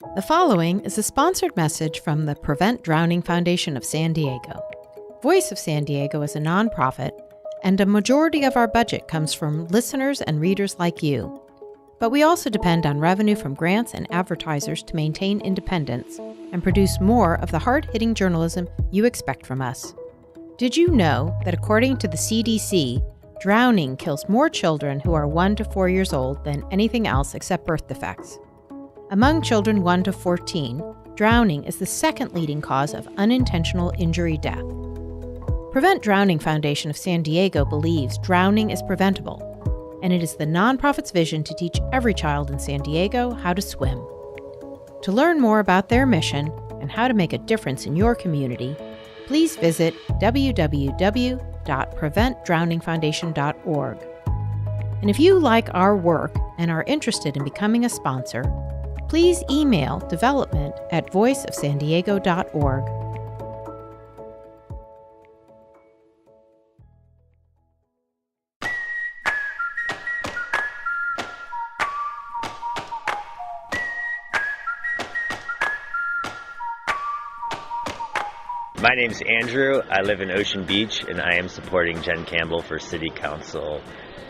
The following is a sponsored message from the Prevent Drowning Foundation of San Diego. Voice of San Diego is a nonprofit, and a majority of our budget comes from listeners and readers like you. But we also depend on revenue from grants and advertisers to maintain independence and produce more of the hard-hitting journalism you expect from us. Did you know that according to the CDC, drowning kills more children who are 1 to 4 years old than anything else except birth defects? Among children 1 to 14, drowning is the second leading cause of unintentional injury death. Prevent Drowning Foundation of San Diego believes drowning is preventable, and it is the nonprofit's vision to teach every child in San Diego how to swim. To learn more about their mission and how to make a difference in your community, please visit www.preventdrowningfoundation.org. And if you like our work and are interested in becoming a sponsor, please email development@voiceofsandiego.org. My name's Andrew. I live in Ocean Beach, and I am supporting Jen Campbell for City Council.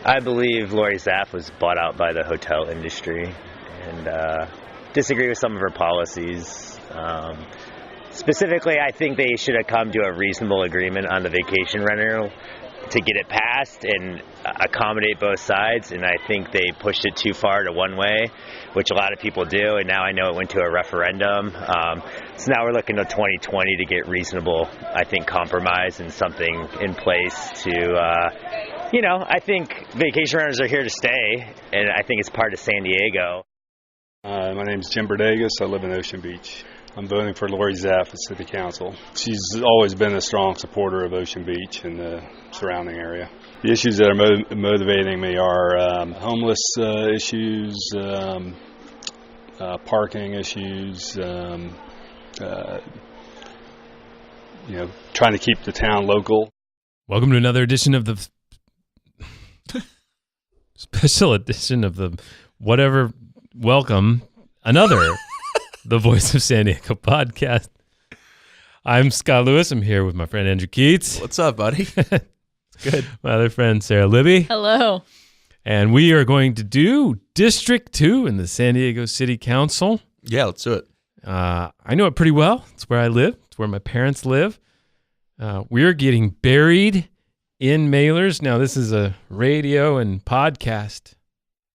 I believe Lorie Zapf was bought out by the hotel industry, and disagree with some of her policies. Specifically, I think they should have come to a reasonable agreement on the vacation rental to get it passed and accommodate both sides, and I think they pushed it too far to one way, which a lot of people do, and now I know it went to a referendum. So now we're looking to 2020 to get reasonable, I think, compromise and something in place to, I think vacation renters are here to stay, and I think it's part of San Diego. My name's Jim Berdagus. I live in Ocean Beach. I'm voting for Lorie Zapf at City Council. She's always been a strong supporter of Ocean Beach and the surrounding area. The issues that are motivating me are homeless issues, parking issues, trying to keep the town local. Welcome to another edition of the special edition of the whatever. Welcome, another The Voice of San Diego podcast. I'm Scott Lewis. I'm here with my friend Andrew Keatts. What's up, buddy? Good. My other friend Sara Libby. Hello. And we are going to do District 2 in the San Diego City Council. Yeah, let's do it. I know it pretty well. It's where I live. It's where my parents live. We're getting buried in mailers. Now, this is a radio and podcast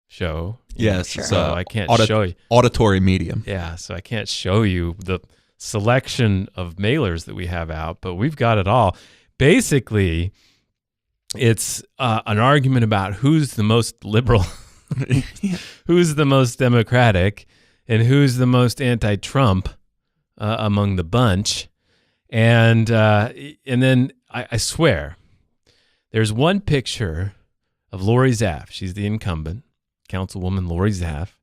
show. Yes, sure. So I can't show you. Auditory medium. Yeah, so I can't show you the selection of mailers that we have out, but we've got it all. Basically, it's an argument about who's the most liberal, who's the most Democratic, and who's the most anti-Trump among the bunch. And then I swear, there's one picture of Lorie Zapf. She's the incumbent. Councilwoman Lorie Zapf.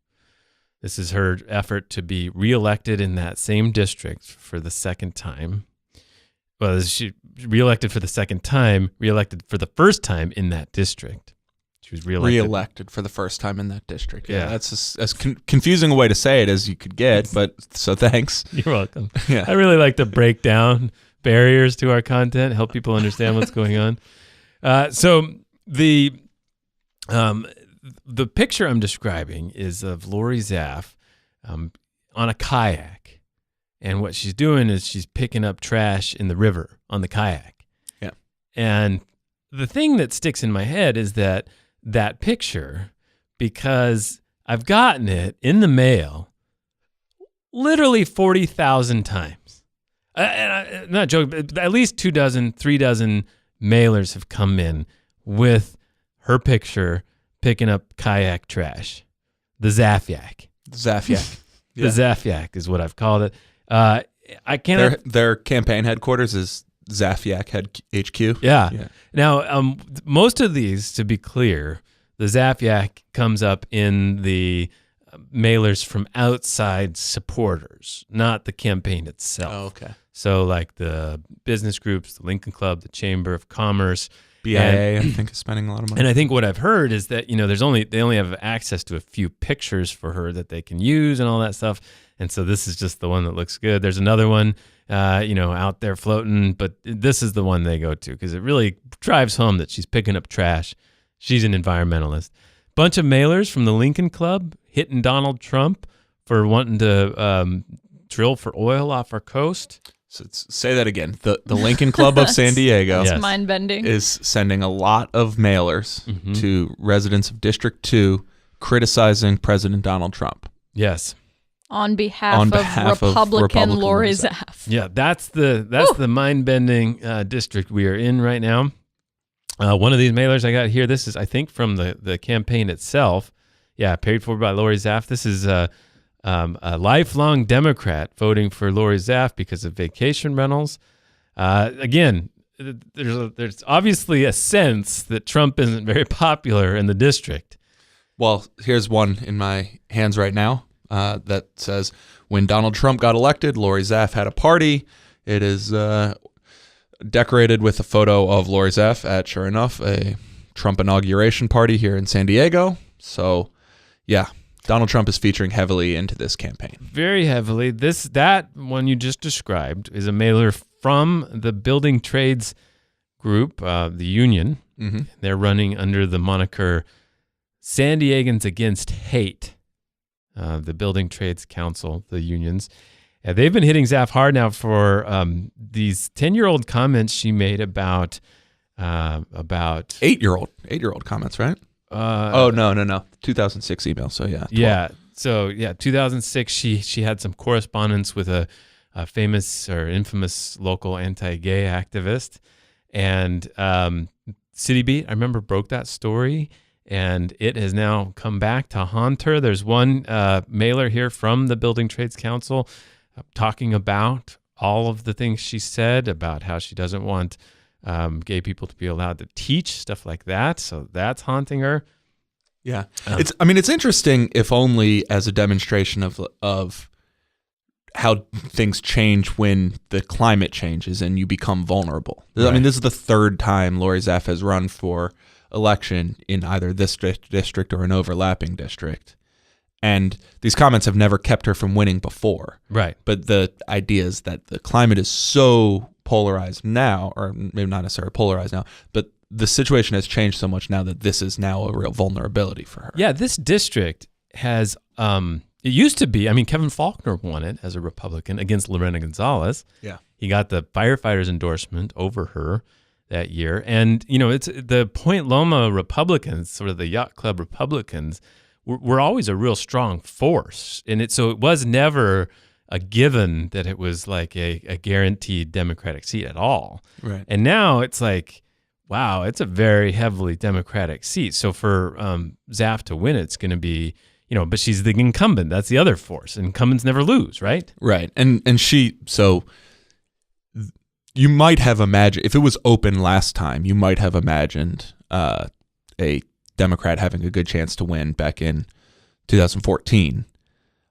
This is her effort to be reelected in that same district for the second time. Well, she reelected for the second time, reelected for the first time in that district. She was reelected for the first time in that district. Yeah. That's as confusing a way to say it as you could get, but so thanks. You're welcome. Yeah. I really like to break down barriers to our content, help people understand what's going on. So the picture I'm describing is of Lorie Zapf on a kayak. And what she's doing is she's picking up trash in the river on the kayak. Yeah. And the thing that sticks in my head is that picture, because I've gotten it in the mail literally 40,000 times. And I'm not joking, but at least 3 dozen mailers have come in with her picture picking up kayak trash. The Zapf-yak. Zapf-yak. The Zapf-yak is what I've called it. I can't. Their campaign headquarters is Zapf-yak HQ. Yeah. Now, most of these, to be clear, the Zapf-yak comes up in the mailers from outside supporters, not the campaign itself. Oh, okay. So, like the business groups, the Lincoln Club, the Chamber of Commerce. BIA, I think, is spending a lot of money. And I think what I've heard is that, they only have access to a few pictures for her that they can use and all that stuff. And so this is just the one that looks good. There's another one, out there floating, but this is the one they go to because it really drives home that she's picking up trash. She's an environmentalist. Bunch of mailers from the Lincoln Club hitting Donald Trump for wanting to drill for oil off our coast. So say that again. The Lincoln Club of San Diego It's mind-bending. is sending a lot of mailers to residents of District 2 criticizing President Donald Trump. Yes. On behalf of Republican Lorie Zapf. Yeah, that's the mind-bending district we are in right now. One of these mailers I got here, this is, I think, from the campaign itself. Yeah, paid for by Lorie Zapf. This is a lifelong Democrat voting for Lorie Zapf because of vacation rentals. Again, there's obviously a sense that Trump isn't very popular in the district. Well, here's one in my hands right now that says, when Donald Trump got elected, Lorie Zapf had a party. It is decorated with a photo of Lorie Zapf at, sure enough, a Trump inauguration party here in San Diego. So, yeah, Donald Trump is featuring heavily into this campaign. Very heavily. That one you just described is a mailer from the building trades group, the union. Mm-hmm. They're running under the moniker San Diegans Against Hate, the Building Trades Council, the unions. They've been hitting Zapf hard now for these 10-year-old comments she made about 8-year-old comments, right? No. 2006 email. So yeah. 12. Yeah. So yeah, 2006. She had some correspondence with a famous or infamous local anti-gay activist, and City Beat, I remember, broke that story, and it has now come back to haunt her. There's one mailer here from the Building Trades Council talking about all of the things she said about how she doesn't want gay people to be allowed to teach, stuff like that. So that's haunting her. Yeah. It's interesting, if only as a demonstration of how things change when the climate changes and you become vulnerable. Right. I mean, this is the third time Lorie Zapf has run for election in either this district or an overlapping district. And these comments have never kept her from winning before. Right. But the idea is that the climate is so polarized now, or maybe not necessarily polarized now, but the situation has changed so much now that this is now a real vulnerability for her. Yeah, this district has, it used to be, Kevin Faulconer won it as a Republican against Lorena Gonzalez. Yeah. He got the firefighters endorsement over her that year. And, it's the Point Loma Republicans, sort of the yacht club Republicans, were always a real strong force. And so it was never a given that it was like a guaranteed Democratic seat at all. Right. And now it's like, wow, it's a very heavily Democratic seat. So for Zapf to win, it's going to be, but she's the incumbent. That's the other force. Incumbents never lose, right? Right. And so you might have imagined, if it was open last time, you might have imagined a Democrat having a good chance to win back in 2014.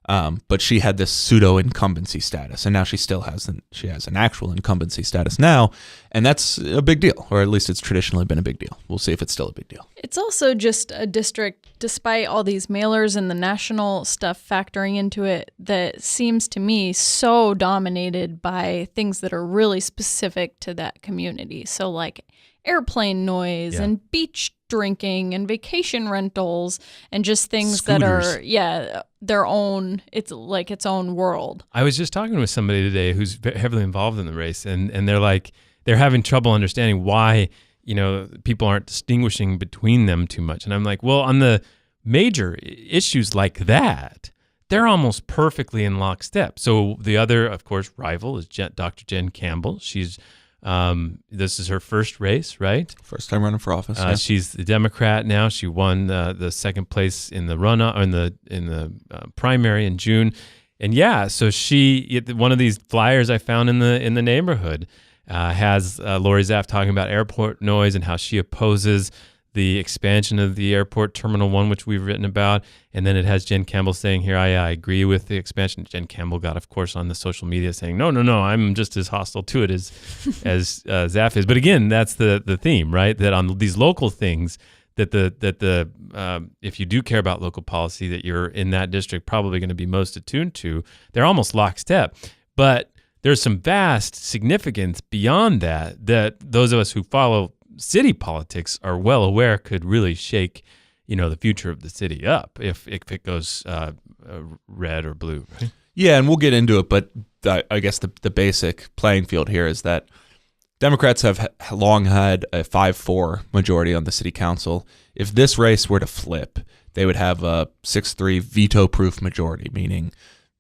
But she had this pseudo incumbency status, and now she has an actual incumbency status now, and that's a big deal, or at least it's traditionally been a big deal. We'll see if it's still a big deal. It's also just a district, despite all these mailers and the national stuff factoring into it, that seems to me so dominated by things that are really specific to that community. So like airplane noise and beach drinking and vacation rentals and just things Scooters. that are, their own, it's like its own world. I was just talking with somebody today who's heavily involved in the race, and they're like, they're having trouble understanding why, people aren't distinguishing between them too much. And I'm like, well, on the major issues like that, they're almost perfectly in lockstep. So the other, of course, rival is Dr. Jen Campbell. She's this is her first race, right? First time running for office. Yeah. She's the Democrat now. She won the second place in the runoff, in the primary in June, and so one of these flyers I found in the neighborhood has Lorie Zapf talking about airport noise and how she opposes the expansion of the airport Terminal 1, which we've written about. And then it has Jen Campbell saying here, I agree with the expansion. Jen Campbell got, of course, on the social media saying, no, I'm just as hostile to it as Zapf is. But again, that's the theme, right? That on these local things, if you do care about local policy that you're in that district probably going to be most attuned to, they're almost lockstep. But there's some vast significance beyond that those of us who follow city politics are well aware could really shake, the future of the city up if it goes red or blue. Right? Yeah, and we'll get into it, but I guess the basic playing field here is that Democrats have long had a 5-4 majority on the city council. If this race were to flip, they would have a 6-3 veto-proof majority, meaning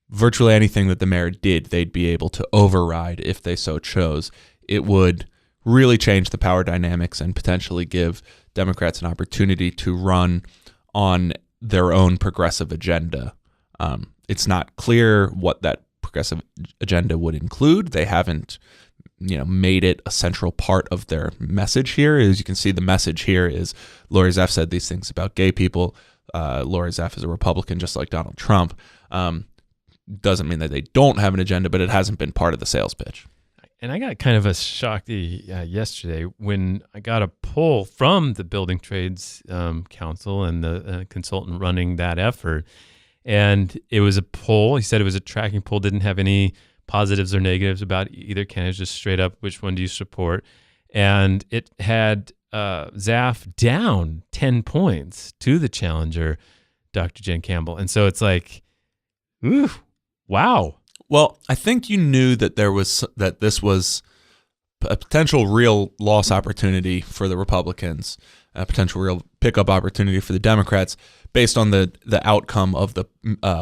virtually anything that the mayor did, they'd be able to override if they so chose. It would really change the power dynamics and potentially give Democrats an opportunity to run on their own progressive agenda. It's not clear what that progressive agenda would include. They haven't made it a central part of their message here. As you can see, the message here is Lorie Zapf said these things about gay people. Lorie Zapf is a Republican just like Donald Trump. Doesn't mean that they don't have an agenda, but it hasn't been part of the sales pitch. And I got kind of a shock yesterday when I got a poll from the Building Trades Council and the consultant running that effort. And it was a poll. He said it was a tracking poll, didn't have any positives or negatives about either candidate, just straight up, which one do you support? And it had Zapf down 10 points to the challenger, Dr. Jen Campbell. And so it's like, ooh, wow. Well, I think you knew that this was a potential real loss opportunity for the Republicans, a potential real pickup opportunity for the Democrats based on the outcome of the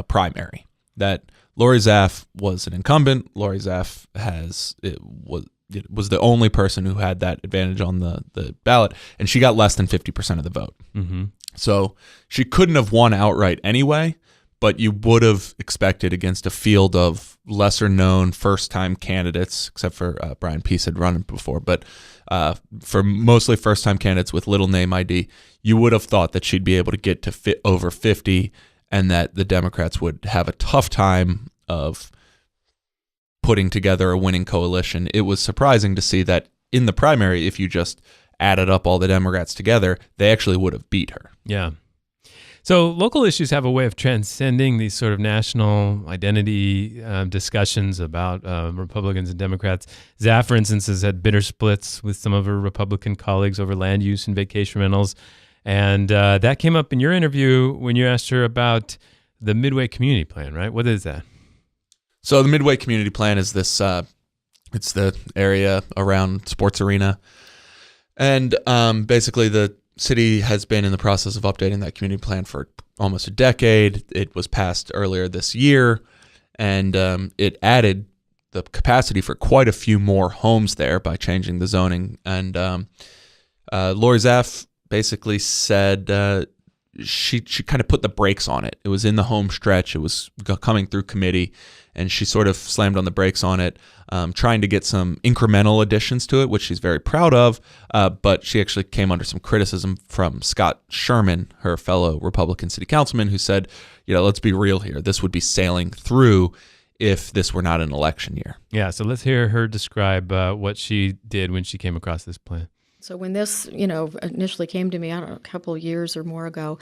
primary. That Lorie Zapf was an incumbent. Lorie Zapf was the only person who had that advantage on the ballot, and she got less than 50% of the vote. Mm-hmm. So she couldn't have won outright anyway, but you would have expected against a field of lesser-known first-time candidates, except for Brian Peace had run before, but for mostly first-time candidates with little name ID, you would have thought that she'd be able to get to over 50 and that the Democrats would have a tough time of putting together a winning coalition. It was surprising to see that in the primary, if you just added up all the Democrats together, they actually would have beat her. Yeah. So local issues have a way of transcending these sort of national identity discussions about Republicans and Democrats. Zapf, for instance, has had bitter splits with some of her Republican colleagues over land use and vacation rentals. And that came up in your interview when you asked her about the Midway Community Plan, right? What is that? So the Midway Community Plan is this, it's the area around Sports Arena. And basically the city has been in the process of updating that community plan for almost a decade. It was passed earlier this year, and it added the capacity for quite a few more homes there by changing the zoning. And Lorie Zapf basically said she kind of put the brakes on it. It was in the home stretch. It was coming through committee, and she sort of slammed on the brakes on it, trying to get some incremental additions to it, which she's very proud of. But she actually came under some criticism from Scott Sherman, her fellow Republican city councilman, who said, let's be real here. This would be sailing through if this were not an election year. Yeah, so let's hear her describe what she did when she came across this plan. So when this, initially came to me, I don't know, a couple of years or more ago,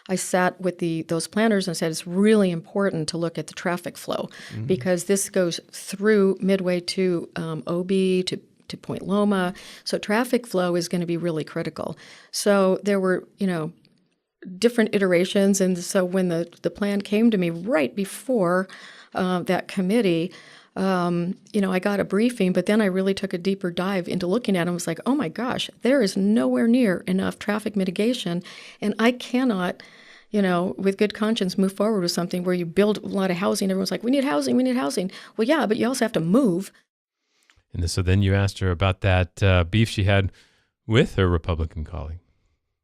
I sat with those planners and said it's really important to look at the traffic flow because this goes through Midway to OB to Point Loma. So traffic flow is going to be really critical. So there were, different iterations. And so when the plan came to me right before that committee, I got a briefing, but then I really took a deeper dive into looking at it and was like, oh my gosh, there is nowhere near enough traffic mitigation. And I cannot, with good conscience, move forward with something where you build a lot of housing. Everyone's like, we need housing. Well, yeah, but you also have to move. And so then you asked her about that beef she had with her Republican colleague.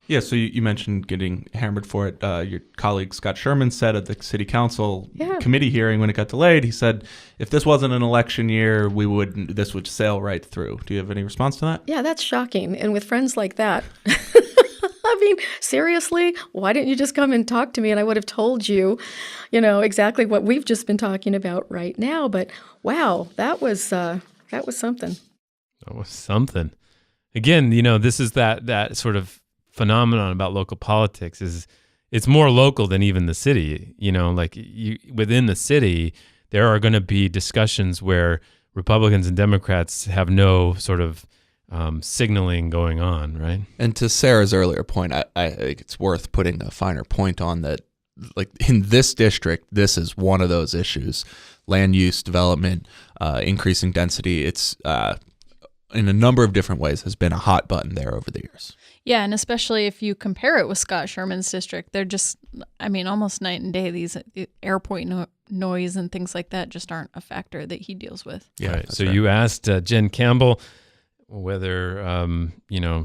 Yeah, so you mentioned getting hammered for it. Your colleague Scott Sherman said at the city council committee hearing when it got delayed, he said, if this wasn't an election year, this would sail right through. Do you have any response to that? Yeah, that's shocking. And with friends like that, I mean, seriously, why didn't you just come and talk to me and I would have told you, exactly what we've just been talking about right now. But wow, that was something. That was something. Again, this is that sort of phenomenon about local politics is it's more local than even the city. Like within the city, there are going to be discussions where Republicans and Democrats have no sort of signaling going on, right? And to Sarah's earlier point, I think it's worth putting a finer point on that. Like in this district, this is one of those issues: land use, development, increasing density. It's in a number of different ways has been a hot button there over the years. Yeah, and especially if you compare it with Scott Sherman's district, they're just, almost night and day. These airport noise and things like that just aren't a factor that he deals with. Yeah. Right. So you asked Jen Campbell whether,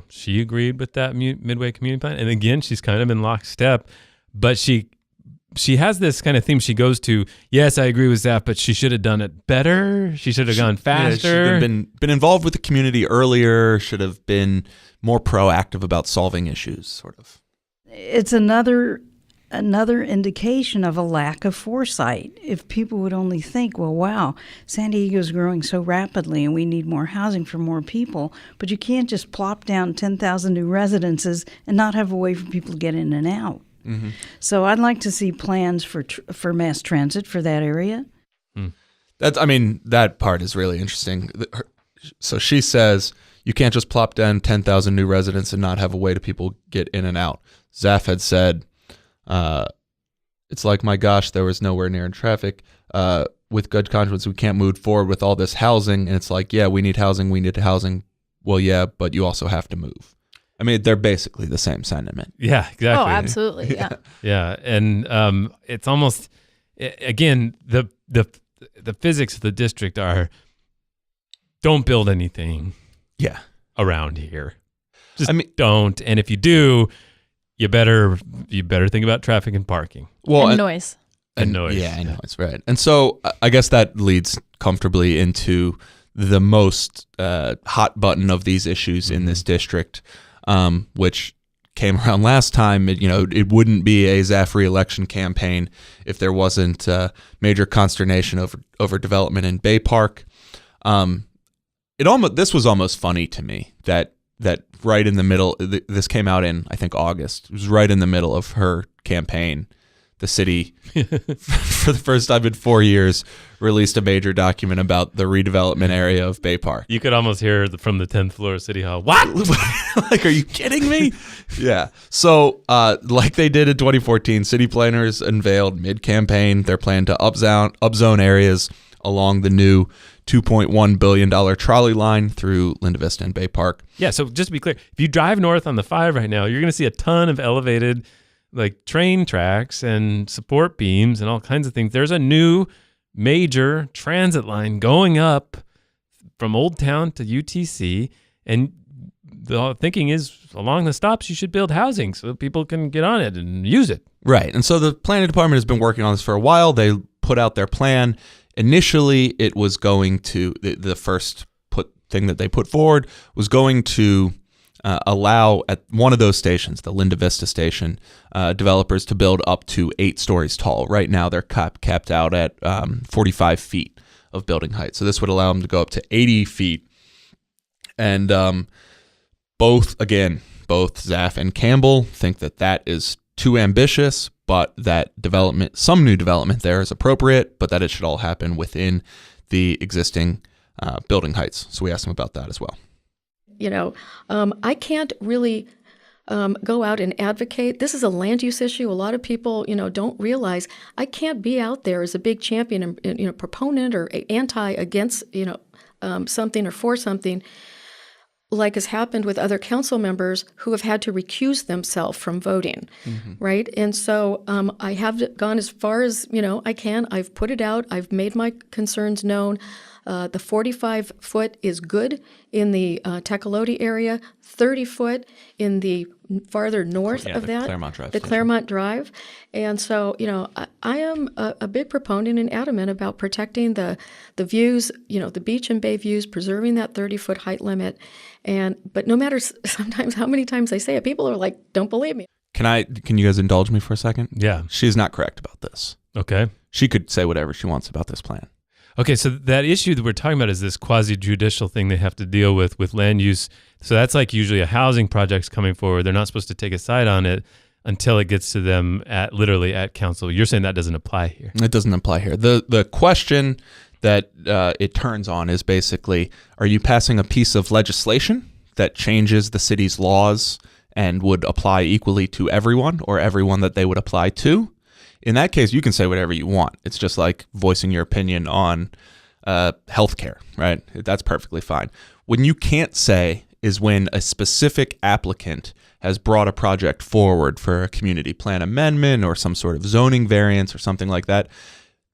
she agreed with that Midway community plan. And again, she's kind of in lockstep, but she has this kind of theme. She goes to, yes, I agree with Zapf, but she should have done it better. She should have gone faster. Yeah, should have been involved with the community earlier, should have been more proactive about solving issues, sort of. It's another indication of a lack of foresight. If people would only think, well, wow, San Diego's growing so rapidly and we need more housing for more people, but you can't just plop down 10,000 new residences and not have a way for people to get in and out. Mm-hmm. So I'd like to see plans for mass transit for that area. That part is really interesting. So she says you can't just plop down 10,000 new residents and not have a way to people get in and out. Zapf had said, it's like, my gosh, there was nowhere near in traffic. With good conscience, we can't move forward with all this housing. And it's like, yeah, we need housing. Well, yeah, but you also have to move. They're basically the same sentiment. Yeah, exactly. Oh, absolutely. Yeah. Yeah. And it's almost, again, the physics of the district are don't build anything around here. Just don't. And if you do, you better think about traffic and parking. Well, and noise. And noise. Yeah, noise, right. And so I guess that leads comfortably into the most hot button of these issues in this district, which came around last time. It wouldn't be a Zapf re-election campaign if there wasn't major consternation over development in Bay Park. This was almost funny to me that right in the middle, this came out in, I think, August. It was right in the middle of her campaign. The city, for the first time in 4 years, released a major document about the redevelopment area of Bay Park. You could almost hear from the 10th floor of City Hall, what? Like, are you kidding me? Yeah. So, like they did in 2014, city planners unveiled mid-campaign their plan to upzone areas along the new $2.1 billion trolley line through Linda Vista and Bay Park. Yeah, so just to be clear, if you drive north on the 5 right now, you're going to see a ton of elevated train tracks and support beams and all kinds of things. There's a new major transit line going up from Old Town to UTC, and the thinking is along the stops you should build housing so that people can get on it and use it. Right, and so the planning department has been working on this for a while. They put out their plan. Initially, it was going to, the first thing that they put forward was going to allow at one of those stations, the Linda Vista station, developers to build up to 8 stories tall. Right now, they're capped out at 45 feet of building height. So this would allow them to go up to 80 feet. And both Zapf and Campbell think that is too ambitious, but that some new development there is appropriate, but that it should all happen within the existing building heights. So we asked them about that as well. I can't really go out and advocate. This is a land use issue. A lot of people, don't realize I can't be out there as a big champion and, proponent or anti against, something or for something, like has happened with other council members who have had to recuse themselves from voting, right? And so I have gone as far as, I can. I've put it out. I've made my concerns known. The 45-foot is good in the Tecolote area, 30-foot in the farther north of that, Claremont Drive. And so, I am a big proponent and adamant about protecting the views, the beach and bay views, preserving that 30-foot height limit. But no matter sometimes how many times I say it, people are like, don't believe me. Can you guys indulge me for a second? Yeah. She's not correct about this. Okay. She could say whatever she wants about this plan. Okay, so that issue that we're talking about is this quasi-judicial thing they have to deal with land use. So that's like usually a housing project's coming forward. They're not supposed to take a side on it until it gets to them literally at council. You're saying that doesn't apply here. It doesn't apply here. The question that it turns on is basically, are you passing a piece of legislation that changes the city's laws and would apply equally to everyone, or everyone that they would apply to? In that case, you can say whatever you want. It's just like voicing your opinion on healthcare, right? That's perfectly fine. When you can't say is when a specific applicant has brought a project forward for a community plan amendment or some sort of zoning variance or something like that,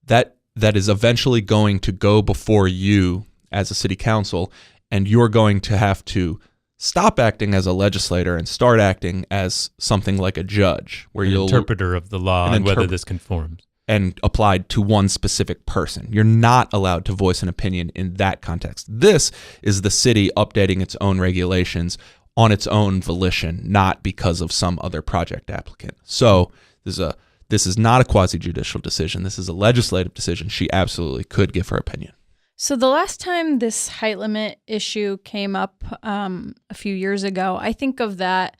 that is eventually going to go before you as a city council, and you're going to have to stop acting as a legislator and start acting as something like a judge, where you'll interpreter of the law and whether this conforms, and applied to one specific person. You're not allowed to voice an opinion in that context. This is the city updating its own regulations on its own volition, not because of some other project applicant. So this is not a quasi-judicial decision. This is a legislative decision. She absolutely could give her opinion. So the last time this height limit issue came up a few years ago, I think of that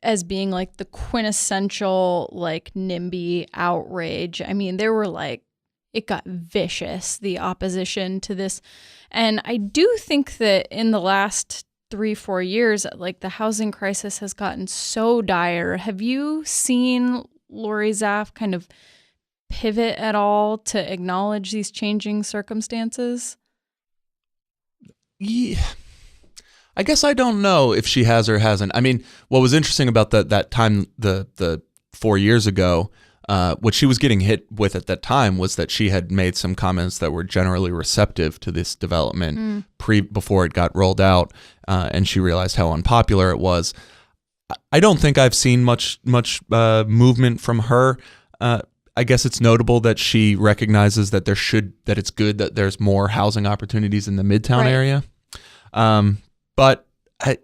as being like the quintessential like NIMBY outrage. I mean, there were like, it got vicious, the opposition to this. And I do think that in the last 3-4 years, like the housing crisis has gotten so dire. Have you seen Lorie Zapf kind of pivot at all to acknowledge these changing circumstances? Yeah. I guess I don't know if she has or hasn't. I mean, what was interesting about that time, the 4 years ago, what she was getting hit with at that time was that she had made some comments that were generally receptive to this development before it got rolled out, and she realized how unpopular it was. I don't think I've seen much movement from her. I guess it's notable that she recognizes that it's good that there's more housing opportunities in the Midtown area. But I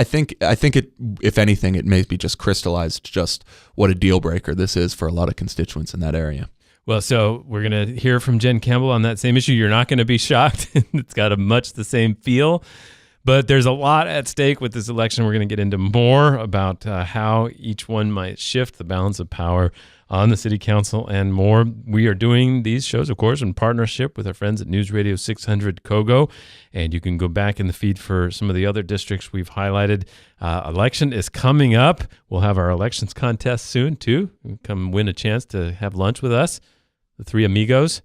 think it, if anything, it maybe just crystallized just what a deal breaker this is for a lot of constituents in that area. Well, so we're going to hear from Jen Campbell on that same issue. You're not going to be shocked. It's got much the same feel. But there's a lot at stake with this election. We're going to get into more about how each one might shift the balance of power on the city council and more. We are doing these shows, of course, in partnership with our friends at News Radio 600 Kogo. And you can go back in the feed for some of the other districts we've highlighted. Election is coming up. We'll have our elections contest soon, too. Come win a chance to have lunch with us, the three amigos.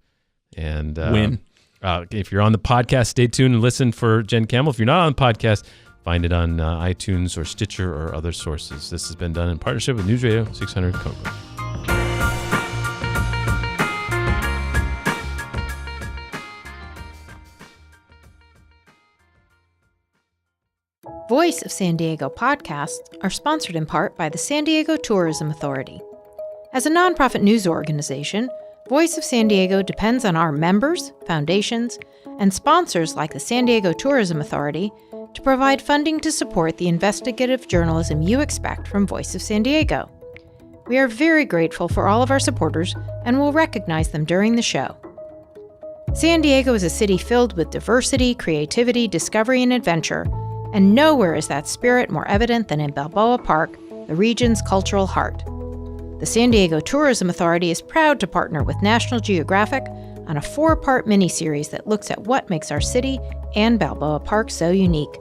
And win. If you're on the podcast, stay tuned and listen for Jen Campbell. If you're not on the podcast, find it on iTunes or Stitcher or other sources. This has been done in partnership with News Radio 600 Kogo. Voice of San Diego podcasts are sponsored in part by the San Diego Tourism Authority. As a nonprofit news organization, Voice of San Diego depends on our members, foundations, and sponsors like the San Diego Tourism Authority to provide funding to support the investigative journalism you expect from Voice of San Diego. We are very grateful for all of our supporters and will recognize them during the show. San Diego is a city filled with diversity, creativity, discovery, and adventure, and nowhere is that spirit more evident than in Balboa Park, the region's cultural heart. The San Diego Tourism Authority is proud to partner with National Geographic on a 4-part miniseries that looks at what makes our city and Balboa Park so unique.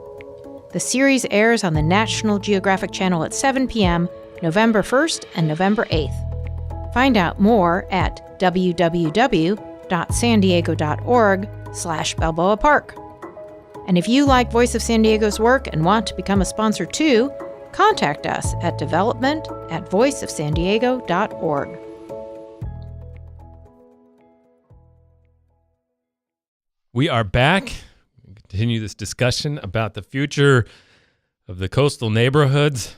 The series airs on the National Geographic Channel at 7 p.m. November 1st and November 8th. Find out more at www.sandiego.org/Balboa Park. And if you like Voice of San Diego's work and want to become a sponsor too, contact us at development@voiceofsandiego.org. We are back. We continue this discussion about the future of the coastal neighborhoods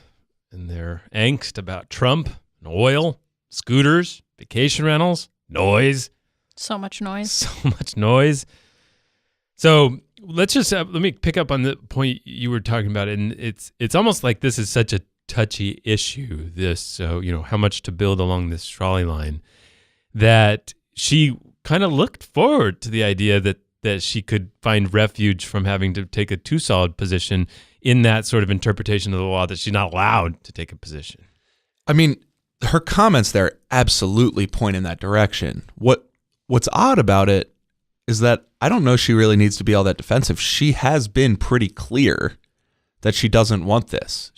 and their angst about Trump and oil, scooters, vacation rentals, noise. So much noise. So much noise. So let's just let me pick up on the point you were talking about, and it's almost like this is such a touchy issue. This, how much to build along this trolley line, that she kind of looked forward to the idea that she could find refuge from having to take a too solid position in that sort of interpretation of the law, that she's not allowed to take a position. I mean, her comments there absolutely point in that direction. What's odd about it is that I don't know she really needs to be all that defensive. She has been pretty clear that she doesn't want this.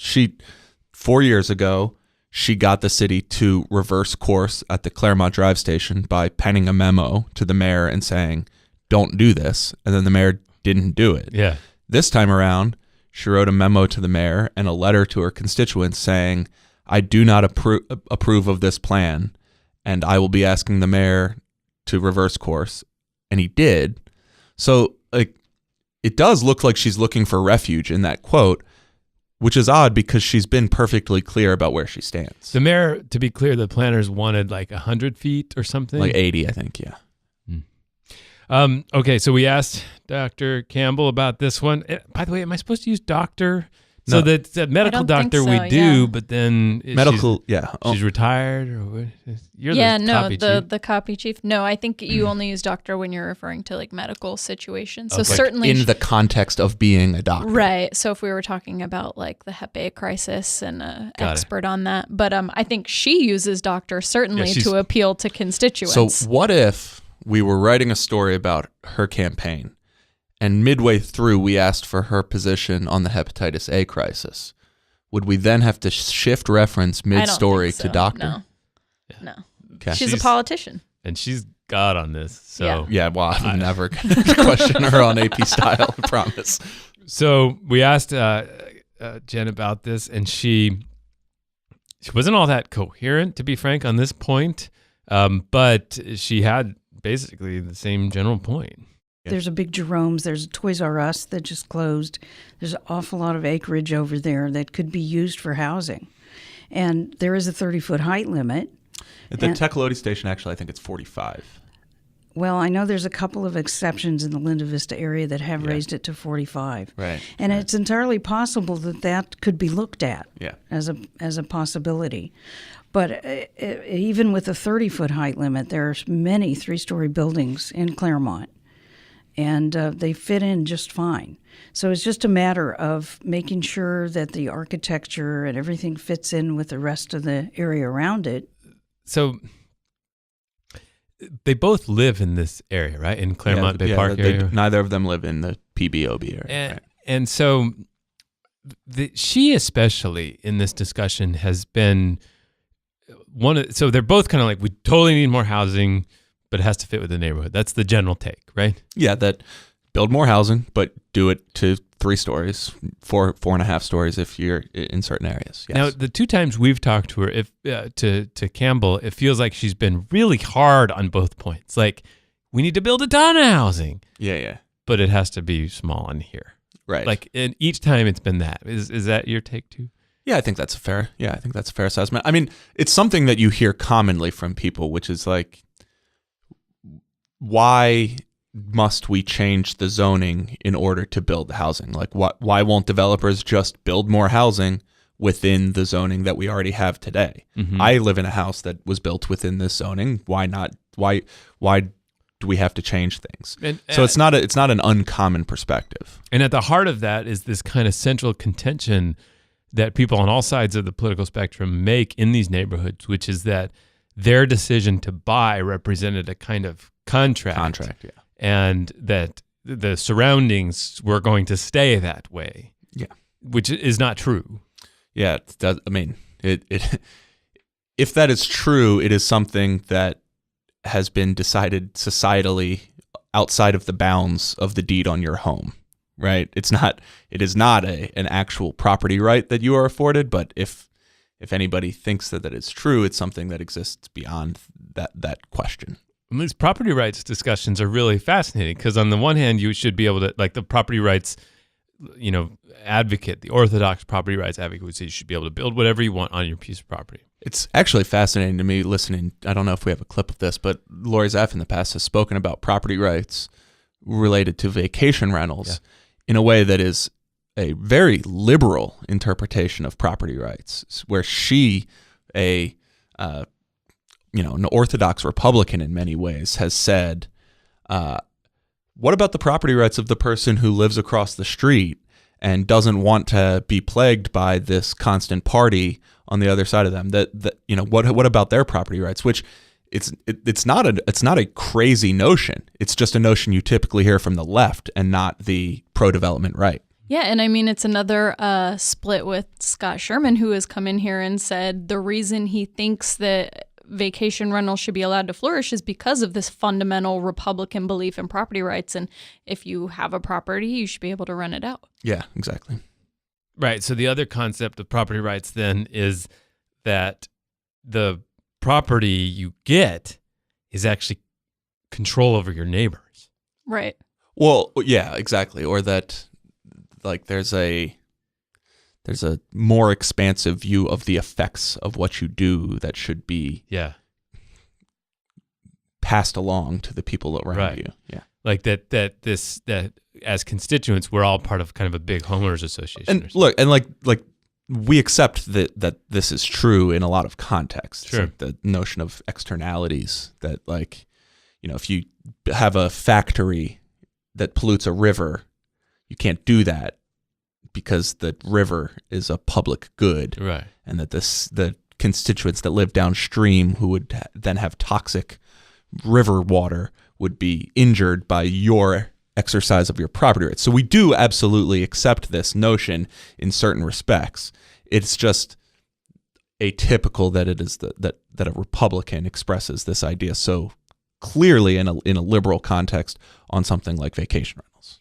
4 years ago, she got the city to reverse course at the Claremont Drive station by penning a memo to the mayor and saying, don't do this. And then the mayor didn't do it. Yeah. This time around, she wrote a memo to the mayor and a letter to her constituents saying, I do not approve of this plan, and I will be asking the mayor to reverse course. And he did. So it does look like she's looking for refuge in that quote, which is odd because she's been perfectly clear about where she stands. The mayor, to be clear, the planners wanted like 100 feet or something? Like 80, I think, yeah. Okay, so we asked Dr. Campbell about this one. By the way, am I supposed to use doctor? So No. the medical doctor think so, we do, yeah. but then Medical, yeah. she's retired, or what? You're Yeah, the no, copy chief. the copy chief. No, I think you only use doctor when you're referring to like medical situations. So Okay. certainly In the context of being a doctor. right. So if we were talking about like the Hep A crisis and an Got it. expert on that, but I think she uses doctor certainly Yeah, she's- to appeal to constituents. So what if we were writing a story about her campaign, and midway through we asked for her position on the hepatitis A crisis? Would we then have to shift reference I don't mid-story think to so. doctor? No. Okay. She's a politician. And she's God on this. So Yeah. Yeah, well, I'm never going to question her on AP style, I promise. So we asked Jen about this, and she wasn't all that coherent, to be frank, on this point. But she had basically the same general point. There's a big Jerome's. There's a Toys R Us that just closed. There's an awful lot of acreage over there that could be used for housing. And there is a 30-foot height limit. At the And- Tecolote station, actually, I think it's 45. Well, I know there's a couple of exceptions in the Linda Vista area that have raised it to 45. Right. And it's entirely possible that that could be looked at Yeah. as a possibility. But even with a 30-foot height limit, there are many three-story buildings in Claremont, and they fit in just fine. So it's just a matter of making sure that the architecture and everything fits in with the rest of the area around it. So they both live in this area, right? In Claremont Bay Park area. Neither of them live in the PBOB area. And, and so she especially in this discussion has been so they're both kind of like, we totally need more housing, but it has to fit with the neighborhood. That's the general take, right? Yeah, that build more housing, but do it to 3 stories, 4.5 stories if you're in certain areas. Yes. Now, the 2 times we've talked to her, to Campbell, it feels like she's been really hard on both points. Like, we need to build a ton of housing. Yeah. But it has to be small in here. Right. Like, and each time it's been that. Is that your take too? Yeah, I think that's a fair assessment. I mean, it's something that you hear commonly from people, which is like, why must we change the zoning in order to build the housing? Like, why won't developers just build more housing within the zoning that we already have today? Mm-hmm. I live in a house that was built within this zoning. Why not? Why do we have to change things? So it's not an uncommon perspective. And at the heart of that is this kind of central contention that people on all sides of the political spectrum make in these neighborhoods, which is that their decision to buy represented a kind of contract, Yeah. And that the surroundings were going to stay that way. Yeah. Which is not true. Yeah, it does. I mean, it if that is true, it is something that has been decided societally outside of the bounds of the deed on your home, right? It is not an actual property right that you are afforded, but if anybody thinks that is true, it's something that exists beyond that question. And these property rights discussions are really fascinating because on the one hand, you should be able to, like the property rights, advocate, the orthodox property rights advocate would say you should be able to build whatever you want on your piece of property. It's actually fascinating to me listening. I don't know if we have a clip of this, but Lorie Zapf in the past has spoken about property rights related to vacation rentals in a way that is a very liberal interpretation of property rights, where she, a an orthodox Republican in many ways, has said, what about the property rights of the person who lives across the street and doesn't want to be plagued by this constant party on the other side of them? What about their property rights? Which it's not a crazy notion. It's just a notion you typically hear from the left and not the pro-development right. Yeah, and I mean, it's another split with Scott Sherman, who has come in here and said the reason he thinks that vacation rentals should be allowed to flourish is because of this fundamental Republican belief in property rights. And if you have a property, you should be able to rent it out. Yeah, exactly. Right. So the other concept of property rights then is that the property you get is actually control over your neighbors. Right. Well, yeah, exactly. Or that like there's a more expansive view of the effects of what you do that should be passed along to the people around you. Yeah. Like that as constituents, we're all part of kind of a big homeowners association. And look, and like we accept that this is true in a lot of contexts. Sure. Like the notion of externalities that if you have a factory that pollutes a river, you can't do that because the river is a public good, right? And that the constituents that live downstream who would then have toxic river water would be injured by your exercise of your property rights. So we do absolutely accept this notion in certain respects. It's just atypical that it is that a Republican expresses this idea so clearly in a liberal context on something like vacation rentals.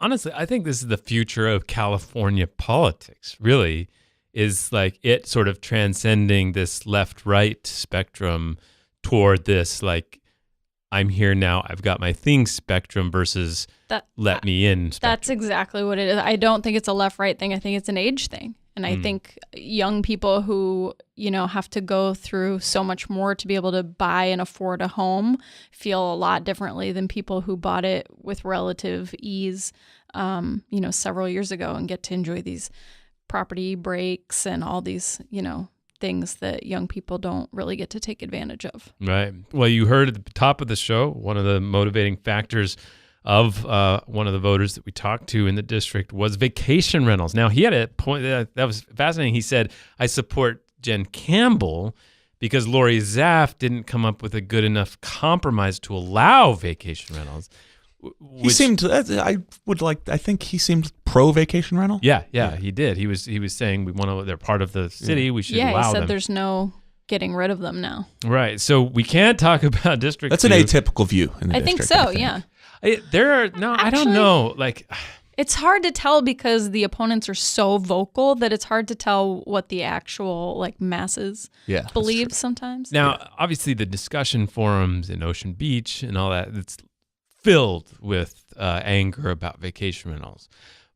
Honestly, I think this is the future of California politics, really, is like it sort of transcending this left-right spectrum toward this, like, I'm here now, I've got my thing spectrum versus let me in spectrum. That's exactly what it is. I don't think it's a left-right thing. I think it's an age thing. And I think young people who, have to go through so much more to be able to buy and afford a home feel a lot differently than people who bought it with relative ease, several years ago and get to enjoy these property breaks and all these, things that young people don't really get to take advantage of. Right. Well, you heard at the top of the show, one of the motivating factors of one of the voters that we talked to in the district was vacation rentals. Now, he had a point that was fascinating. He said, I support Jen Campbell because Lorie Zapf didn't come up with a good enough compromise to allow vacation rentals. He seemed, I think he seemed pro vacation rental. Yeah, he did. He was saying they're part of the city. We should allow them. Yeah, he said there's no getting rid of them now. Right. So we can't talk about District 2. That's an atypical view in the I district. think so, yeah. I don't know. Like, it's hard to tell because the opponents are so vocal that it's hard to tell what the actual masses believe sometimes. Now, obviously, the discussion forums in Ocean Beach and all that, it's filled with anger about vacation rentals.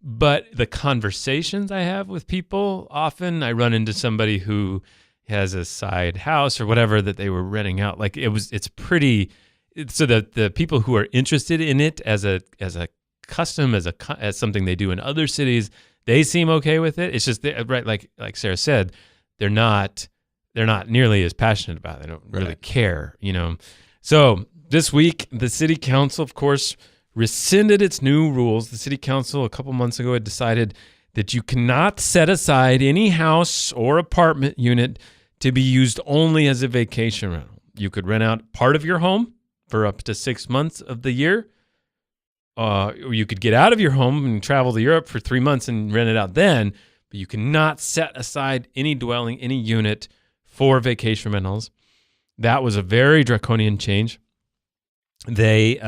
But the conversations I have with people, often I run into somebody who has a side house or whatever that they were renting out. Like it's pretty. So the people who are interested in it as a custom, as something they do in other cities, they seem okay with it. It's just right, like Sara said, they're not nearly as passionate about it. They don't really care, So this week, the city council, of course, rescinded its new rules. The city council a couple months ago had decided that you cannot set aside any house or apartment unit to be used only as a vacation rental. You could rent out part of your home for up to 6 months of the year. Or you could get out of your home and travel to Europe for 3 months and rent it out then, but you cannot set aside any dwelling, any unit for vacation rentals. That was a very draconian change. They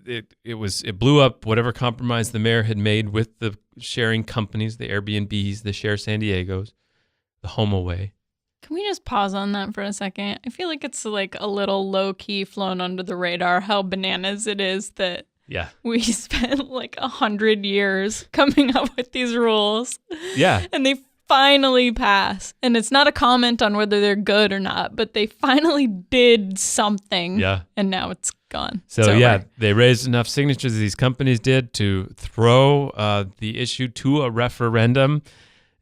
it blew up whatever compromise the mayor had made with the sharing companies, the Airbnbs, the Share San Diegos, the HomeAway. Can we just pause on that for a second? I feel like it's like a little low-key flown under the radar how bananas it is that we spent like 100 years coming up with these rules. Yeah. And they finally pass. And it's not a comment on whether they're good or not, but they finally did something. Yeah. And now it's gone. So they raised enough signatures, these companies did, to throw the issue to a referendum.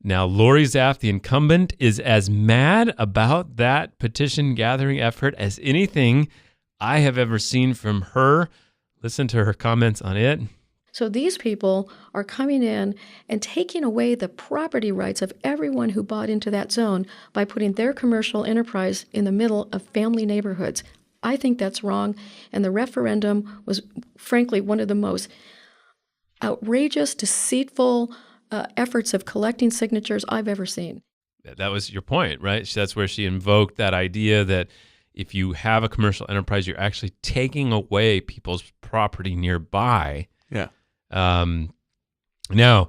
Now, Lorie Zapf, the incumbent, is as mad about that petition gathering effort as anything I have ever seen from her. Listen to her comments on it. So these people are coming in and taking away the property rights of everyone who bought into that zone by putting their commercial enterprise in the middle of family neighborhoods. I think that's wrong, and the referendum was, frankly, one of the most outrageous, deceitful efforts of collecting signatures I've ever seen. That was your point, right? That's where she invoked that idea that if you have a commercial enterprise, you're actually taking away people's property nearby. Yeah. Now,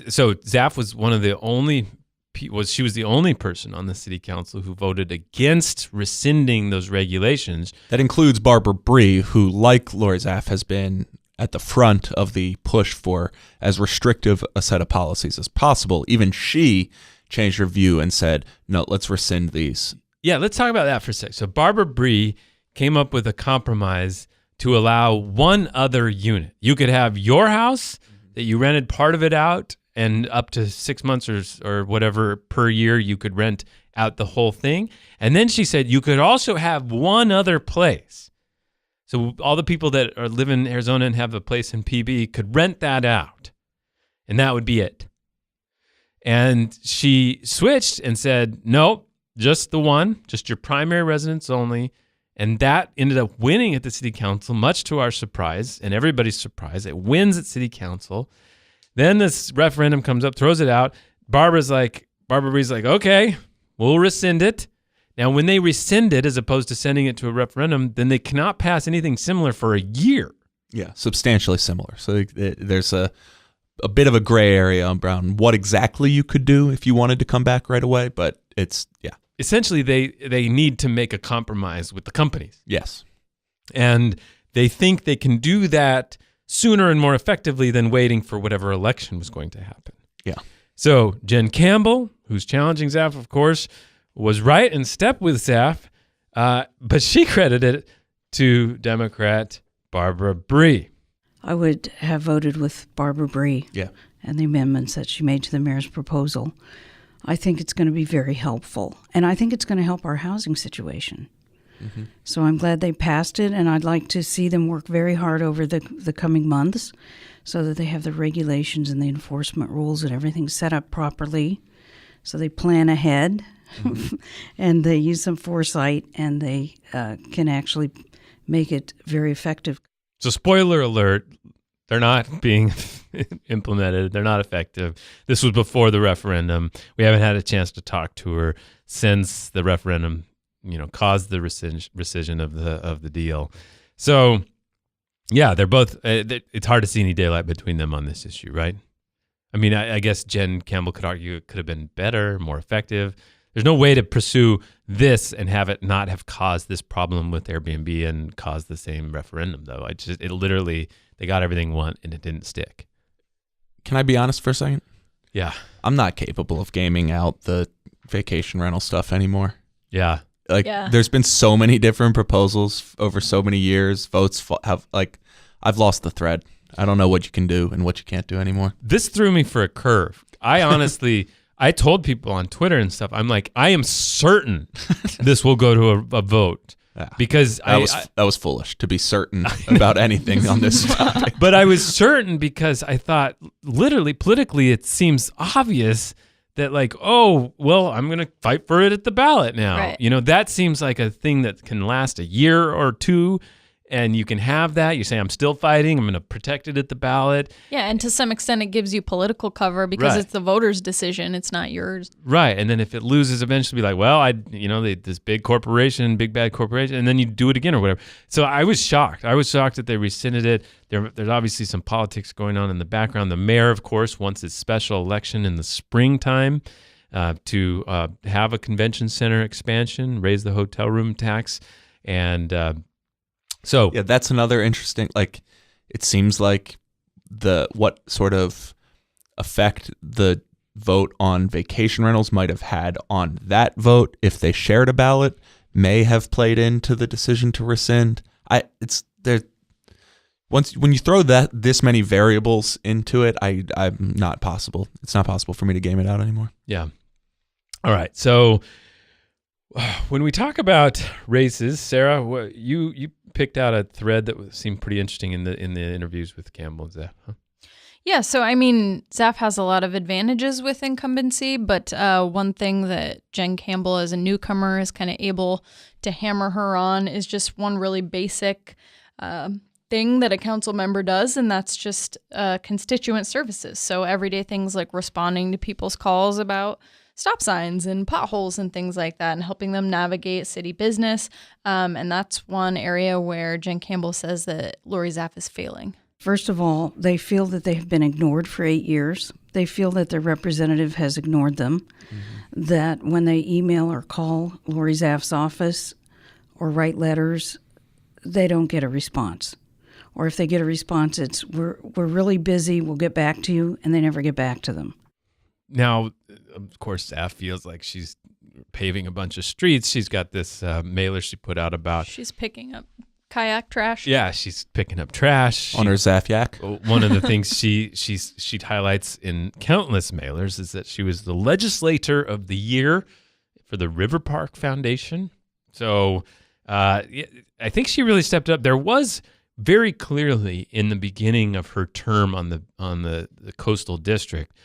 so Zapf was one of the only she was the only person on the city council who voted against rescinding those regulations. That includes Barbara Bree, who, like Lorie Zapf, has been at the front of the push for as restrictive a set of policies as possible. Even she changed her view and said, no, let's rescind these. Yeah, let's talk about that for a sec. So Barbara Bree came up with a compromise to allow one other unit. You could have your house that you rented part of it out, and up to 6 months or whatever per year you could rent out the whole thing. And then she said you could also have one other place. So all the people that live in Arizona and have a place in PB could rent that out, and that would be it. And she switched and said, no, just the one, just your primary residence only. And that ended up winning at the city council, much to our surprise and everybody's surprise. It wins at city council. Then this referendum comes up, throws it out. Barbara Bree's like, okay, we'll rescind it. Now, when they rescind it, as opposed to sending it to a referendum, then they cannot pass anything similar for a year. Yeah, substantially similar. So there's a bit of a gray area around what exactly you could do if you wanted to come back right away, but it's, yeah. Essentially, they need to make a compromise with the companies. Yes. And they think they can do that sooner and more effectively than waiting for whatever election was going to happen. Yeah. So Jen Campbell, who's challenging Zapf, of course, was right in step with Zapf, but she credited it to Democrat Barbara Bree. I would have voted with Barbara Bree and the amendments that she made to the mayor's proposal. I think it's going to be very helpful, and I think it's going to help our housing situation. Mm-hmm. So I'm glad they passed it, and I'd like to see them work very hard over the coming months so that they have the regulations and the enforcement rules and everything set up properly, so they plan ahead. Mm-hmm. And they use some foresight, and they can actually make it very effective. So spoiler alert, they're not being implemented. They're not effective. This was before the referendum. We haven't had a chance to talk to her since the referendum, caused the rescission of the deal. So, yeah, they're both. It's hard to see any daylight between them on this issue, right? I mean, I guess Jen Campbell could argue it could have been better, more effective. There's no way to pursue this and have it not have caused this problem with Airbnb and caused the same referendum, though. It literally, they got everything they want and it didn't stick. Can I be honest for a second? Yeah. I'm not capable of gaming out the vacation rental stuff anymore. Yeah. There's been so many different proposals over so many years. I've lost the thread. I don't know what you can do and what you can't do anymore. This threw me for a curve. I honestly... I told people on Twitter and stuff, I'm like, I am certain this will go to a vote. Because that was foolish to be certain about anything on this topic. But I was certain because I thought, literally, politically, it seems obvious that I'm going to fight for it at the ballot now. Right. That seems like a thing that can last a year or two. And you can have that. You say, I'm still fighting. I'm going to protect it at the ballot. Yeah, and to some extent, it gives you political cover because it's the voters' decision. It's not yours. Right. And then if it loses, eventually be like, well, this big corporation, big bad corporation, and then you do it again or whatever. So I was shocked. I was shocked that they rescinded it. There's obviously some politics going on in the background. The mayor, of course, wants his special election in the springtime to have a convention center expansion, raise the hotel room tax, and... So yeah, that's another interesting. It seems like what sort of effect the vote on vacation rentals might have had on that vote, if they shared a ballot, may have played into the decision to rescind. when you throw this many variables into it, I'm not possible. It's not possible for me to game it out anymore. Yeah. All right. So when we talk about races, Sara, you picked out a thread that seemed pretty interesting in the interviews with Campbell and Zapf. Huh? Yeah, so I mean, Zapf has a lot of advantages with incumbency, but one thing that Jen Campbell as a newcomer is kind of able to hammer her on is just one really basic thing that a council member does, and that's just constituent services. So everyday things like responding to people's calls about stop signs and potholes and things like that, and helping them navigate city business. And that's one area where Jen Campbell says that Lorie Zapf is failing. First of all, they feel that they have been ignored for 8 years. They feel that their representative has ignored them, that when they email or call Lorie Zapf's office or write letters, they don't get a response. Or if they get a response, it's, we're really busy, we'll get back to you, and they never get back to them. Now, of course, Zapf feels like she's paving a bunch of streets. She's got this mailer she put out about... She's picking up kayak trash. Yeah, she's picking up trash. On her Zapf yak. One of the things she highlights in countless mailers is that she was the legislator of the year for the River Park Foundation. So I think she really stepped up. There was very clearly in the beginning of her term on the coastal district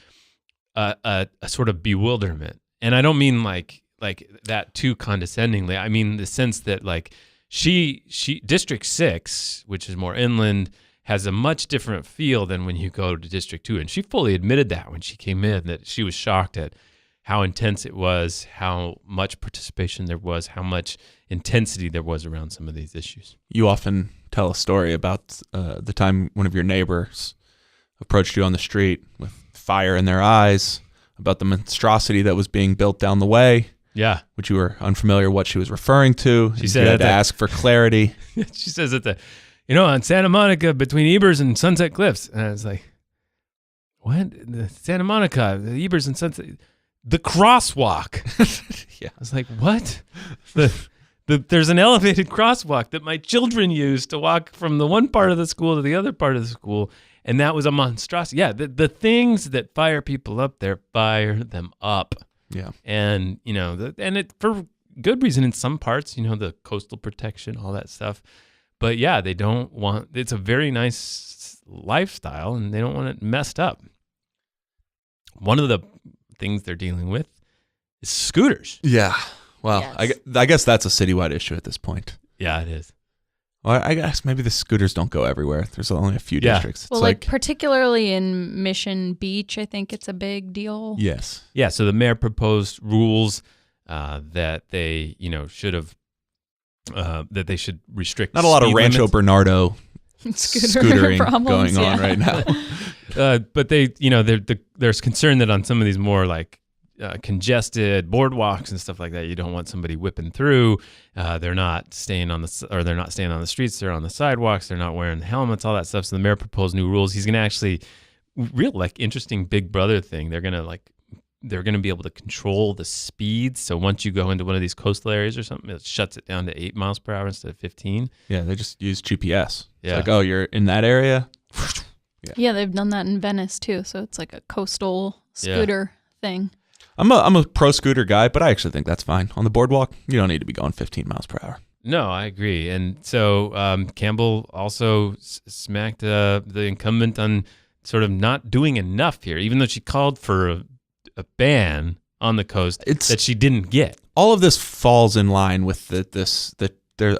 a sort of bewilderment, and I don't mean like that too condescendingly. I mean the sense that like. She District 6, which is more inland, has a much different feel than when you go to District 2. And she fully admitted that when she came in, that she was shocked at how intense it was, how much participation there was, how much intensity there was around some of these issues. You often tell a story about the time one of your neighbors approached you on the street with fire in their eyes, about the monstrosity that was being built down the way. Yeah. Which you were unfamiliar what she was referring to. She said you had to ask for clarity. She says that on Santa Monica between Ebers and Sunset Cliffs. And I was like, what? Santa Monica, the Ebers and Sunset, the crosswalk. Yeah. I was like, what? There's an elevated crosswalk that my children use to walk from the one part of the school to the other part of the school. And that was a monstrosity. Yeah. The things that fire people up there, fire them up. Yeah. And, and it for good reason in some parts, the coastal protection, all that stuff. But yeah, they don't want, it's a very nice lifestyle and they don't want it messed up. One of the things they're dealing with is scooters. Yeah. Well, Yes. I guess that's a citywide issue at this point. Yeah, it is. Well, I guess maybe the scooters don't go everywhere. There's only a few districts. It's Well, like particularly in Mission Beach, I think it's a big deal. Yes. Yeah, so the mayor proposed rules that they, should have, that they should restrict. Not a lot of Rancho limits. Bernardo scootering problems, going on right now. But they, there's concern that on some of these more like congested boardwalks and stuff like that, you don't want somebody whipping through. They're not staying on the streets. They're on the sidewalks. They're not wearing the helmets, all that stuff. So the mayor proposed new rules. He's going to actually interesting Big Brother thing. They're going to be able to control the speeds. So once you go into one of these coastal areas or something, it shuts it down to 8 miles per hour instead of 15. Yeah, they just use GPS. Yeah. It's like, oh, you're in that area. Yeah, they've done that in Venice too. So it's like a coastal scooter thing. I'm a pro scooter guy, but I actually think that's fine. On the boardwalk, you don't need to be going 15 miles per hour. No, I agree. And so Campbell also smacked the incumbent on sort of not doing enough here, even though she called for a ban on the coast that she didn't get. All of this falls in line with there's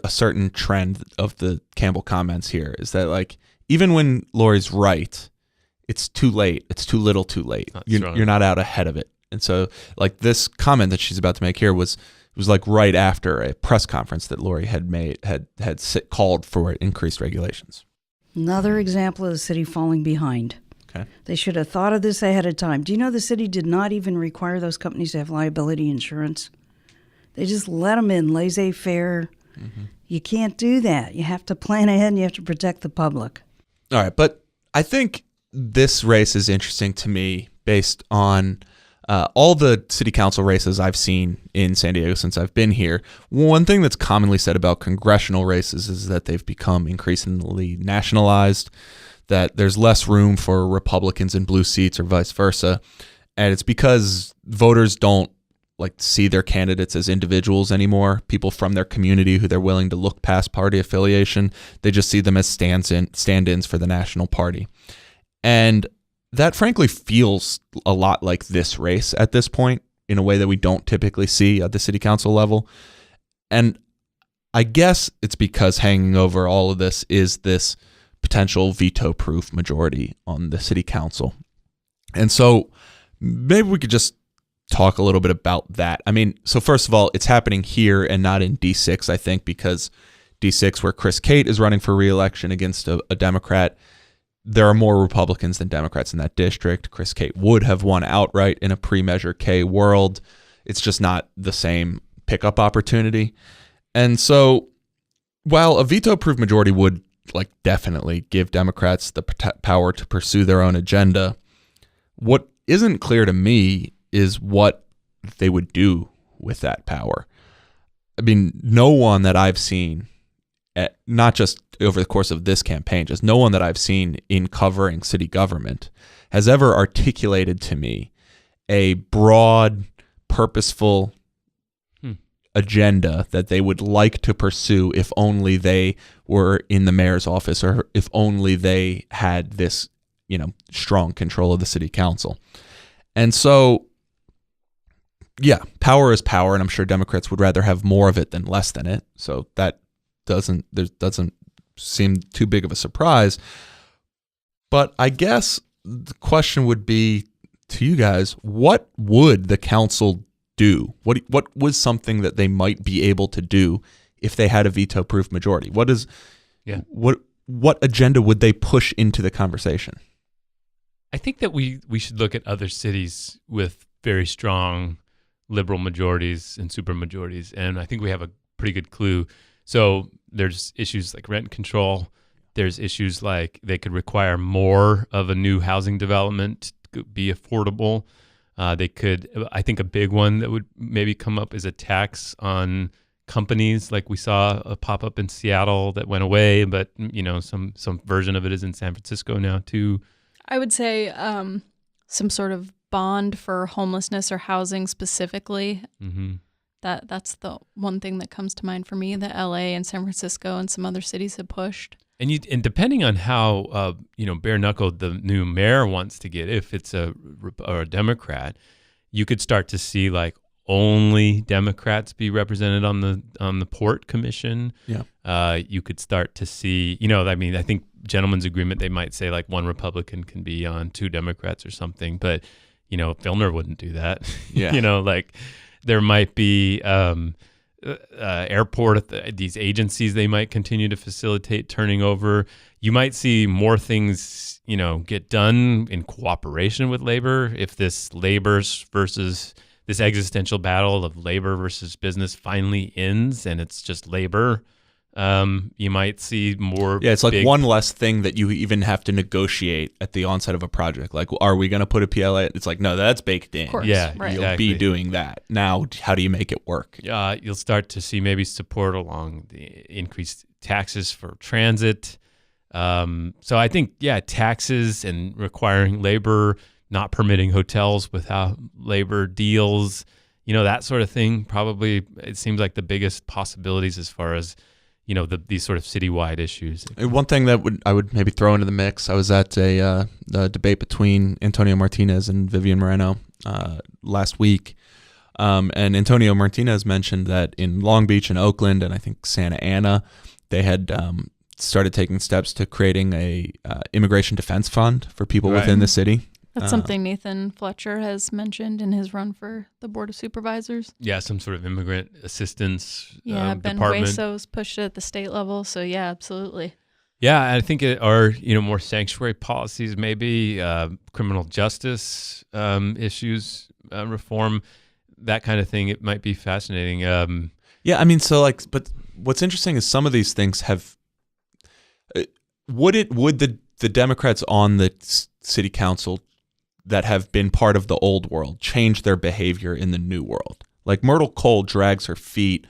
a certain trend of the Campbell comments here is that like even when Lorie's right, it's too late. It's too little too late. You're not out ahead of it. And so like this comment that she's about to make here was like right after a press conference that Lorie had called for increased regulations. Another example of the city falling behind. Okay. They should have thought of this ahead of time. Do you know the city did not even require those companies to have liability insurance? They just let them in laissez-faire. Mm-hmm. You can't do that. You have to plan ahead and you have to protect the public. All right, but I think this race is interesting to me based on all the city council races I've seen in San Diego since I've been here, one thing that's commonly said about congressional races is that they've become increasingly nationalized, that there's less room for Republicans in blue seats or vice versa. And it's because voters don't see their candidates as individuals anymore, people from their community who they're willing to look past party affiliation. They just see them as stand-ins for the national party. And that frankly feels a lot like this race at this point in a way that we don't typically see at the city council level. And I guess it's because hanging over all of this is this potential veto-proof majority on the city council. And so maybe we could just talk a little bit about that. I mean, so first of all, it's happening here and not in D6, I think, because D6, where Chris Keatts is running for re-election against a Democrat, there are more Republicans than Democrats in that district. Chris Keatts would have won outright in a pre-Measure K world. It's just not the same pickup opportunity. And so while a veto-proof majority would definitely give Democrats the power to pursue their own agenda, what isn't clear to me is what they would do with that power. I mean, no one that I've seen, not just over the course of this campaign, just no one that I've seen in covering city government has ever articulated to me a broad, purposeful agenda that they would like to pursue if only they were in the mayor's office or if only they had this, strong control of the city council. And so, yeah, power is power, and I'm sure Democrats would rather have more of it than less than it. So that doesn't seem too big of a surprise. But I guess the question would be to you guys, what would the council do? What was something that they might be able to do if they had a veto-proof majority? What agenda would they push into the conversation? I think that we should look at other cities with very strong liberal majorities and supermajorities, and I think we have a pretty good clue. So there's issues like rent control. There's issues like they could require more of a new housing development to be affordable. They could, I think a big one that would maybe come up is a tax on companies, like we saw a pop up in Seattle that went away, but some version of it is in San Francisco now too. I would say some sort of bond for homelessness or housing specifically. Mm-hmm. That's the one thing that comes to mind for me that LA and San Francisco and some other cities have pushed. And depending on how bare knuckled the new mayor wants to get, if it's a Democrat, you could start to see only Democrats be represented on the Port Commission. Yeah. You could start to see, I think gentleman's agreement, they might say one Republican can be on 2 Democrats or something, but Filner wouldn't do that. Yeah. There might be airport, these agencies they might continue to facilitate turning over. You might see more things, get done in cooperation with labor. If this this existential battle of labor versus business finally ends and it's just labor, you might see more. Yeah, it's one less thing that you even have to negotiate at the onset of a project. Are we going to put a PLA? It's no, that's baked in. Of course, yeah, right. You'll be doing that. Now, how do you make it work? You'll start to see maybe support along the increased taxes for transit. So I think, taxes and requiring labor, not permitting hotels without labor deals, that sort of thing. Probably it seems like the biggest possibilities as far as these sort of citywide issues. One thing that I would maybe throw into the mix, I was at a debate between Antonio Martinez and Vivian Moreno last week, and Antonio Martinez mentioned that in Long Beach and Oakland and I think Santa Ana, they had started taking steps to creating a immigration defense fund for people within the city. That's something Nathan Fletcher has mentioned in his run for the Board of Supervisors. Yeah, some sort of immigrant assistance Ben department. Hueso's pushed it at the state level, so yeah, absolutely. Yeah, I think it are more sanctuary policies, maybe criminal justice issues, reform, that kind of thing. It might be fascinating. Yeah, I mean, but what's interesting is some of these things have. Would the Democrats on the city council that have been part of the old world change their behavior in the new world. Like Myrtle Cole drags her feet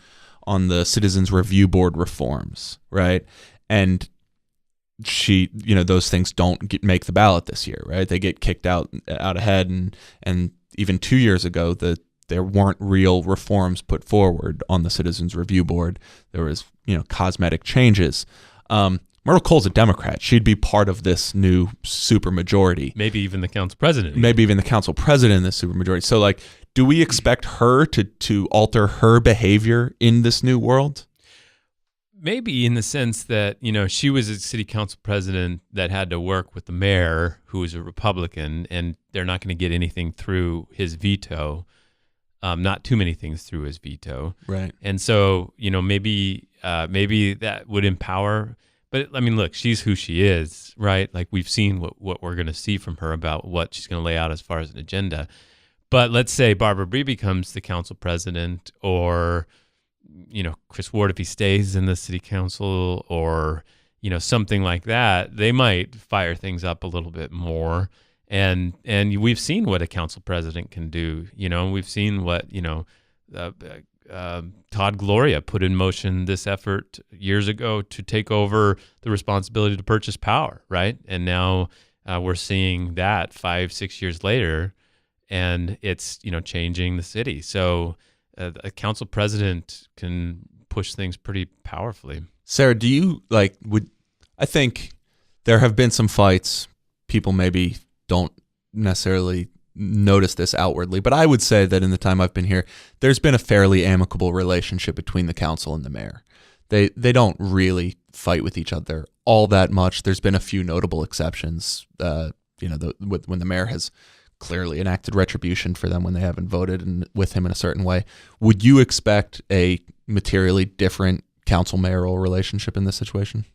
on the Citizens Review Board reforms, right? And she, those things don't make the ballot this year, right? They get kicked out ahead, and even 2 years ago, there weren't real reforms put forward on the Citizens Review Board. There was, cosmetic changes. Myrtle Cole's a Democrat. She'd be part of this new supermajority. Maybe even the council president. Maybe even the council president in this supermajority. So, like, do we expect her to alter her behavior in this new world? Maybe, in the sense that, she was a city council president that had to work with the mayor, who was a Republican, and they're not going to get anything through his veto. Not too many things through his veto. Right. And so, maybe that would empower. But I mean, look, she's who she is, right? Like, we've seen what we're going to see from her about what she's going to lay out as far as an agenda. But let's say Barbara Bree becomes the council president, or, Chris Ward, if he stays in the city council, or, something like that, they might fire things up a little bit more. And we've seen what a council president can do. We've seen what, Todd Gloria put in motion this effort years ago to take over the responsibility to purchase power, right? And now we're seeing that 5-6 years later, and it's, changing the city. So a council president can push things pretty powerfully. Sara, do you I think there have been some fights. People maybe don't necessarily notice this outwardly, but I would say that in the time I've been here, there's been a fairly amicable relationship between the council and the mayor. They don't really fight with each other all that much. There's been a few notable exceptions, when the mayor has clearly enacted retribution for them when they haven't voted with him in a certain way. Would you expect a materially different council-mayoral relationship in this situation?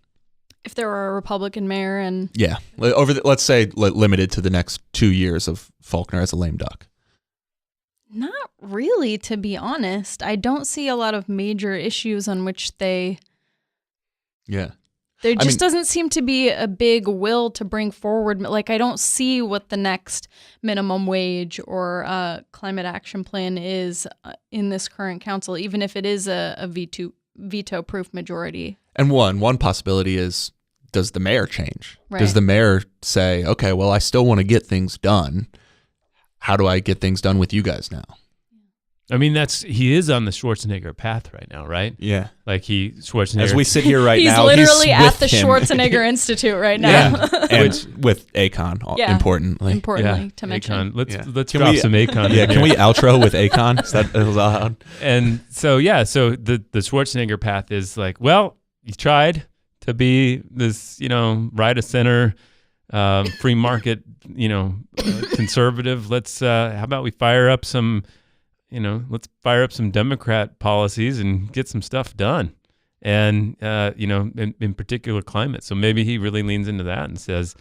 If there were a Republican mayor and... Yeah. Let's say limited to the next 2 years of Faulkner as a lame duck. Not really, to be honest. I don't see a lot of major issues on which they... Yeah. There doesn't seem to be a big will to bring forward. Like, I don't see what the next minimum wage or climate action plan is in this current council, even if it is a veto-proof majority. And one possibility is, does the mayor change? Right. Does the mayor say, okay, well, I still want to get things done. How do I get things done with you guys now? I mean, he is on the Schwarzenegger path right now, right? Yeah. Like Schwarzenegger. As we sit here right now, he's literally at the him. Schwarzenegger Institute right now. Yeah. And with Akon, importantly. To mention. Akon. Let's drop some Akon. Yeah, can we outro with Akon? Is that allowed? And so the Schwarzenegger path is like, well, you tried to be this, right of center, free market, conservative. Let's how about we fire up some Democrat policies and get some stuff done. And, in particular climate. So maybe he really leans into that and says,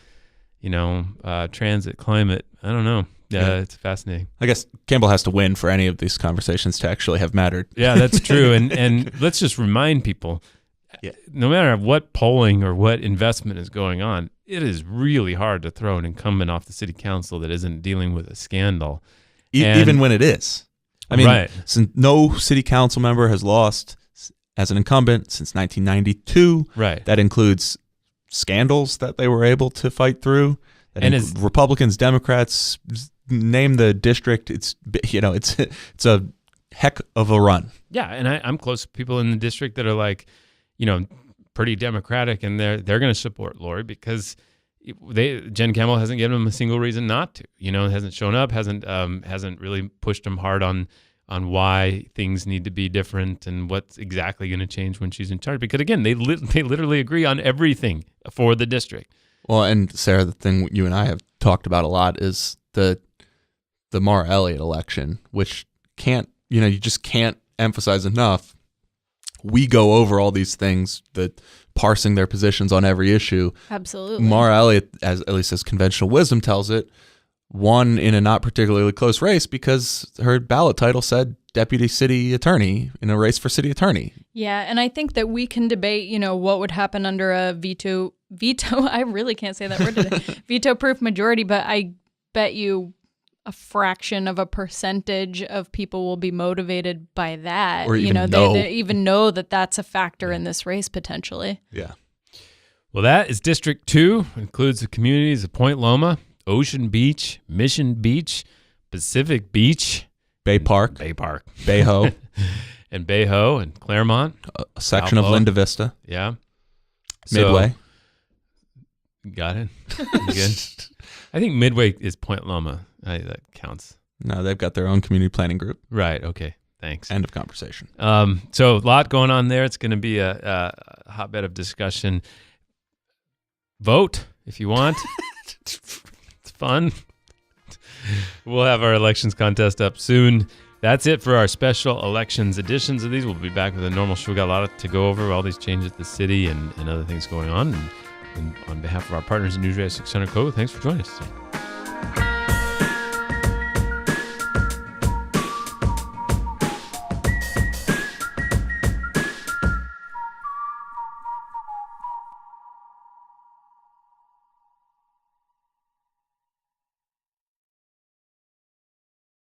transit, climate. I don't know. Yeah, it's fascinating. I guess Campbell has to win for any of these conversations to actually have mattered. Yeah, that's true. And let's just remind people, no matter what polling or what investment is going on, it is really hard to throw an incumbent off the city council that isn't dealing with a scandal. Even when it is. I mean, right. Since no city council member has lost as an incumbent since 1992. Right. That includes scandals that they were able to fight through. And Republicans, Democrats, name the district. It's a heck of a run. Yeah, and I'm close to people in the district that are like, pretty Democratic, and they're going to support Lorie because Jen Campbell hasn't given them a single reason not to. Hasn't shown up, hasn't really pushed them hard on why things need to be different and what's exactly going to change when she's in charge. Because again, they literally agree on everything for the district. Well, and Sara, the thing you and I have talked about a lot is the Mara Elliott election, which you just can't emphasize enough. We go over all these things, parsing their positions on every issue. Absolutely. Mara Elliott, at least as conventional wisdom tells it, won in a not particularly close race because her ballot title said deputy city attorney in a race for city attorney. Yeah, and I think that we can debate, what would happen under a veto, I really can't say that word today, veto-proof majority, but I bet you a fraction of a percentage of people will be motivated by that. Or even they even know that that's a factor in this race potentially. Yeah. Well, that is District 2. It includes the communities of Point Loma, Ocean Beach, Mission Beach, Pacific Beach, Bay Park, Bayho, and Bayho and Claremont. a section of Alpha. Linda Vista, Yeah. Midway. Got it. You good? I think Midway is Point Loma. That counts. No, they've got their own community planning group. Right. Okay. Thanks. End of conversation. So a lot going on there. It's going to be a hotbed of discussion. Vote if you want. It's fun. We'll have our elections contest up soon. That's it for our special elections editions of these. We'll be back with a normal show. We got a lot to go over, all these changes at the city and other things going on. And on behalf of our partners at News Radio 600 Co, thanks for joining us today.